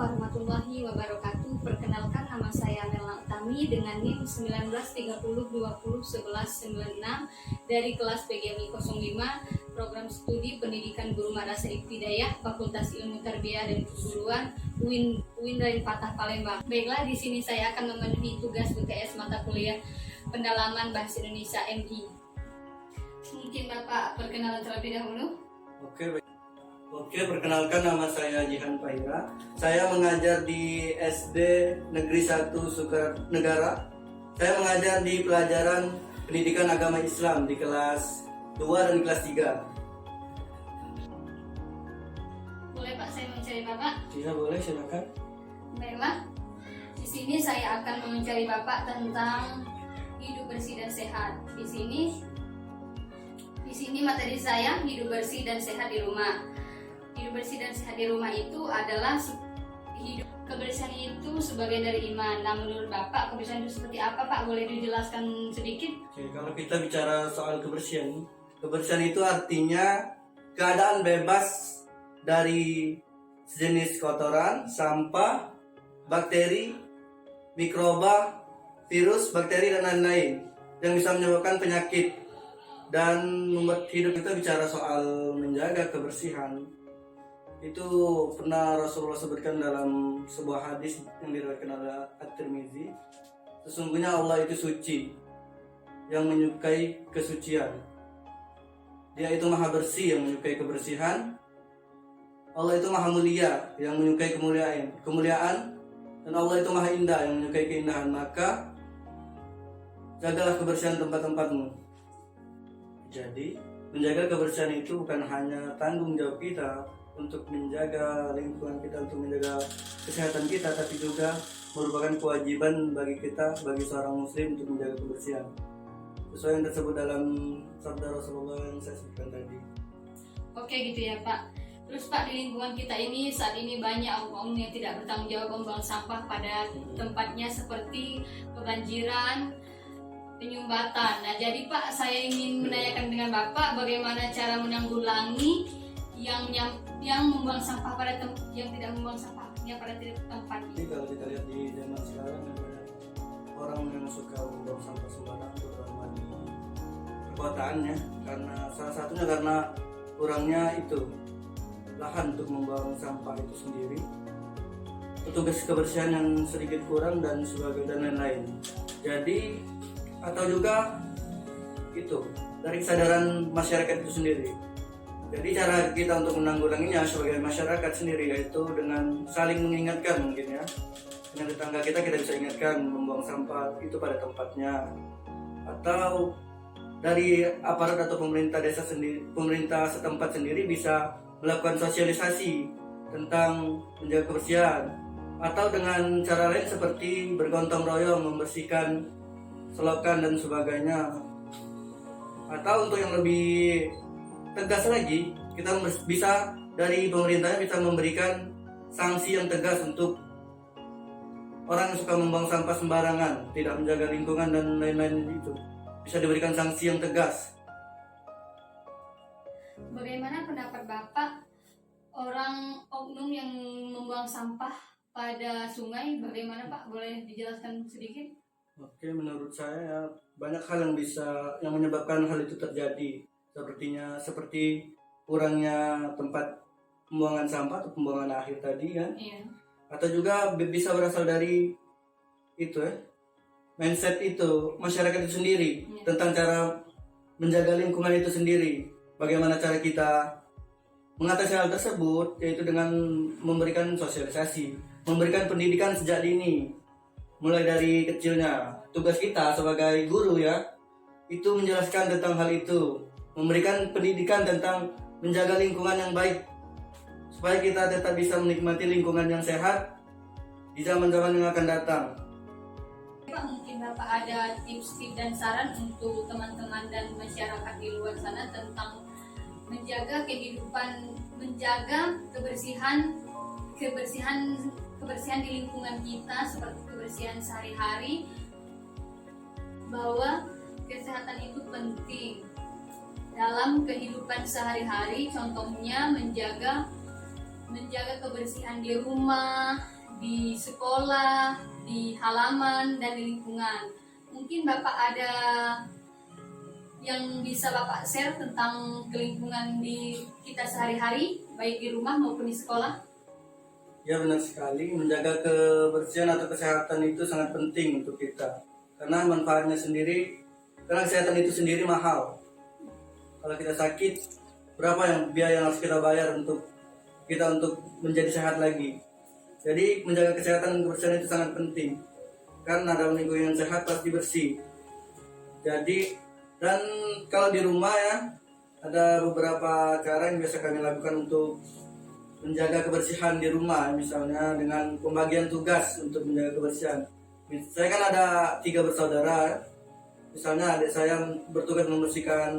warahmatullahi wabarakatuh. Perkenalkan, nama saya Melna Utami dengan NIM 1930201196 dari kelas PGMI 05, Program Studi Pendidikan Guru Madrasah Ibtidaiyah, Fakultas Ilmu Tarbiyah dan Keguruan, UIN dari Fatah Palembang. Baiklah, di sini saya akan memenuhi tugas UTS mata kuliah Pendalaman Bahasa Indonesia MI. Mungkin Bapak perkenalan terlebih dahulu. Oke, perkenalkan, nama saya Jihan Paira. Saya mengajar di SD Negeri 1 Sukarnegara. Saya mengajar di pelajaran Pendidikan Agama Islam di kelas 2 dan kelas 3. Boleh Pak, saya mencari Bapak? Iya, boleh, silakan. Baiklah, di sini saya akan mencari Bapak tentang hidup bersih dan sehat. Di sini materi saya hidup bersih dan sehat di rumah. Hidup bersih dan sehat di rumah itu adalah hidup kebersihan itu sebagian dari iman. Nah, menurut Bapak kebersihan itu seperti apa Pak? Boleh dijelaskan sedikit? Oke, kalau kita bicara soal kebersihan itu artinya keadaan bebas dari sejenis kotoran, sampah, bakteri, mikroba, virus, bakteri dan lain-lain yang bisa menyebabkan penyakit. Dan membuat hidup kita bicara soal menjaga kebersihan, itu pernah Rasulullah sebutkan dalam sebuah hadis yang diriwayatkan oleh At-Tirmizi. Sesungguhnya Allah itu suci, yang menyukai kesucian. Dia itu maha bersih, yang menyukai kebersihan. Allah itu maha mulia, yang menyukai kemuliaan. Dan Allah itu maha indah, yang menyukai keindahan. Maka jagalah kebersihan tempat-tempatmu. Jadi, menjaga kebersihan itu bukan hanya tanggung jawab kita untuk menjaga lingkungan kita, untuk menjaga kesehatan kita, tapi juga merupakan kewajiban bagi kita, bagi seorang muslim untuk menjaga kebersihan. Sesuai yang tersebut dalam sabda Rasulullah yang saya sebutkan tadi. Oke, gitu ya Pak. Terus Pak, di lingkungan kita ini saat ini banyak oknum yang tidak bertanggung jawab membuang sampah pada tempatnya seperti kebanjiran, penyumbatan. Nah, jadi Pak, saya ingin menanyakan dengan Bapak bagaimana cara menanggulangi yang membuang sampah yang tidak membuang sampahnya pada tempatnya. Jadi kalau kita lihat di zaman sekarang ada orang yang suka membuang sampah sembarangan, terutama di perkotaan ya, karena salah satunya karena kurangnya itu lahan untuk membuang sampah itu sendiri, petugas kebersihan yang sedikit kurang dan sebagainya dan lain-lain. Jadi atau juga itu dari kesadaran masyarakat itu sendiri. Jadi cara kita untuk menanggulanginya sebagai masyarakat sendiri yaitu dengan saling mengingatkan, mungkin ya, dengan tetangga kita bisa ingatkan membuang sampah itu pada tempatnya, atau dari aparat atau pemerintah desa sendiri, pemerintah setempat sendiri bisa melakukan sosialisasi tentang menjaga kebersihan, atau dengan cara lain seperti bergotong royong membersihkan selokan dan sebagainya. Atau untuk yang lebih tegas lagi, kita bisa dari pemerintahnya bisa memberikan sanksi yang tegas untuk orang yang suka membuang sampah sembarangan, tidak menjaga lingkungan dan lain-lain. Itu bisa diberikan sanksi yang tegas. Bagaimana pendapat Bapak orang oknum yang membuang sampah pada sungai? Bagaimana Pak? Boleh dijelaskan sedikit? Oke, menurut saya banyak hal yang menyebabkan hal itu terjadi. Seperti kurangnya tempat pembuangan sampah atau pembuangan akhir tadi kan. Iya. Atau juga bisa berasal dari itu mindset itu masyarakat itu sendiri, tentang cara menjaga lingkungan itu sendiri. Bagaimana cara kita mengatasi hal tersebut, yaitu dengan memberikan sosialisasi, memberikan pendidikan sejak dini. Mulai dari kecilnya, tugas kita sebagai guru ya, itu menjelaskan tentang hal itu, memberikan pendidikan tentang menjaga lingkungan yang baik, supaya kita tetap bisa menikmati lingkungan yang sehat di zaman-zaman yang akan datang. Pak, mungkin Bapak ada tips-tips dan saran untuk teman-teman dan masyarakat di luar sana tentang menjaga kebersihan di lingkungan kita, seperti kebersihan sehari-hari, bahwa kesehatan itu penting dalam kehidupan sehari-hari. Contohnya menjaga menjaga kebersihan di rumah, di sekolah, di halaman, dan di lingkungan. Mungkin Bapak ada yang bisa Bapak share tentang lingkungan di kita sehari-hari, baik di rumah maupun di sekolah? Ya benar sekali, menjaga kebersihan atau kesehatan itu sangat penting untuk kita. Karena manfaatnya sendiri, karena kesehatan itu sendiri mahal. Kalau kita sakit, berapa yang biaya yang harus kita bayar untuk menjadi sehat lagi. Jadi menjaga kesehatan dan kebersihan itu sangat penting. Karena dalam lingkungan yang sehat pasti bersih. Jadi, dan kalau di rumah ya, ada beberapa cara yang biasa kami lakukan untuk menjaga kebersihan di rumah. Misalnya dengan pembagian tugas untuk menjaga kebersihan. Saya kan ada 3 bersaudara. Misalnya adik saya bertugas membersihkan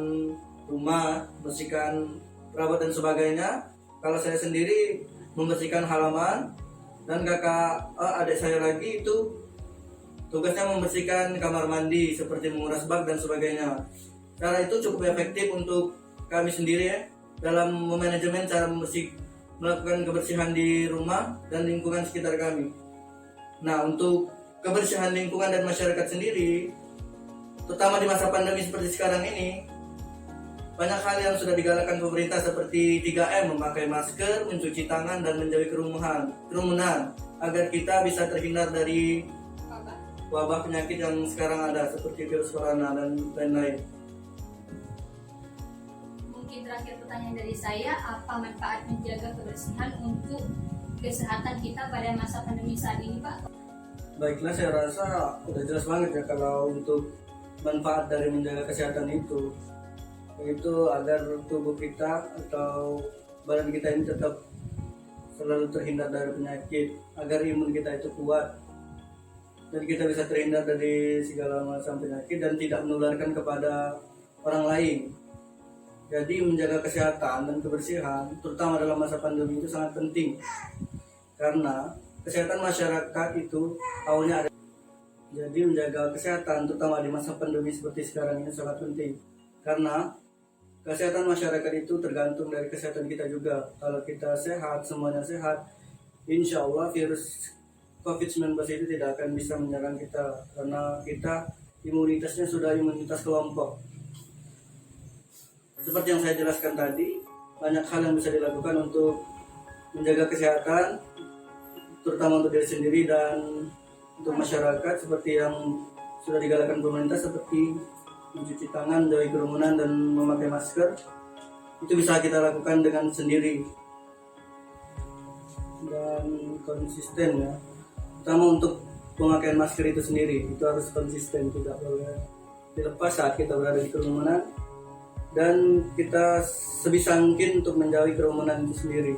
rumah, bersihkan perabot dan sebagainya. Kalau saya sendiri membersihkan halaman, dan adik saya lagi itu tugasnya membersihkan kamar mandi seperti menguras bak dan sebagainya. Cara itu cukup efektif untuk kami sendiri ya, dalam memanajemen cara melakukan kebersihan di rumah dan lingkungan sekitar kami. Nah, untuk kebersihan lingkungan dan masyarakat sendiri, terutama di masa pandemi seperti sekarang ini, banyak hal yang sudah digalakkan pemerintah seperti 3M, memakai masker, mencuci tangan, dan menjauhi kerumunan agar kita bisa terhindar dari wabah penyakit yang sekarang ada seperti virus corona dan lain-lain. Mungkin terakhir pertanyaan dari saya, apa manfaat menjaga kebersihan untuk kesehatan kita pada masa pandemi saat ini, Pak? Baiklah, saya rasa udah jelas banget ya kalau untuk manfaat dari menjaga kesehatan itu, yaitu agar tubuh kita atau badan kita ini tetap selalu terhindar dari penyakit, agar imun kita itu kuat dan kita bisa terhindar dari segala macam penyakit dan tidak menularkan kepada orang lain. Jadi menjaga kesehatan dan kebersihan terutama dalam masa pandemi itu sangat penting, karena kesehatan masyarakat itu awalnya ada. Jadi menjaga kesehatan terutama di masa pandemi seperti sekarang ini sangat penting, karena kesehatan masyarakat itu tergantung dari kesehatan kita juga. Kalau kita sehat, semuanya sehat, insya Allah virus COVID-19 itu tidak akan bisa menyerang kita, karena kita imunitasnya sudah imunitas kelompok. Seperti yang saya jelaskan tadi, banyak hal yang bisa dilakukan untuk menjaga kesehatan, terutama untuk diri sendiri dan untuk masyarakat, seperti yang sudah digalakkan pemerintah, seperti mencuci tangan, jauhi kerumunan, dan memakai masker. Itu bisa kita lakukan dengan sendiri dan konsisten ya. Terutama untuk pemakaian masker itu sendiri, itu harus konsisten, tidak boleh dilepas saat kita berada di kerumunan, dan kita sebisa mungkin untuk menjauhi kerumunan itu sendiri,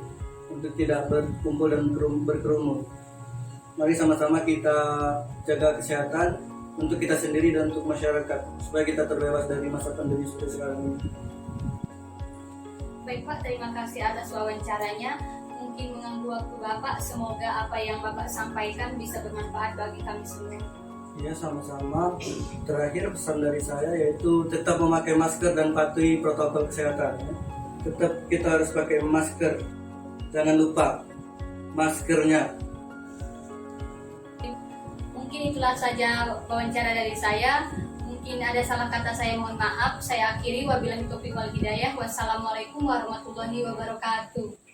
untuk tidak berkumpul dan berkerumun. Mari sama-sama kita jaga kesehatan untuk kita sendiri dan untuk masyarakat, supaya kita terbebas dari masa pandemi seperti sekarang ini. Baik Pak, terima kasih atas wawancaranya. Mungkin mengganggu waktu Bapak, semoga apa yang Bapak sampaikan bisa bermanfaat bagi kami semua. Ya, sama-sama. Terakhir pesan dari saya yaitu tetap memakai masker dan patuhi protokol kesehatan. Tetap kita harus pakai masker, jangan lupa maskernya. Mungkin itulah saja wawancara dari saya. Mungkin ada salah kata saya, mohon maaf. Saya akhiri, wabillahi taufiq wal hidayah. Wassalamualaikum warahmatullahi wabarakatuh.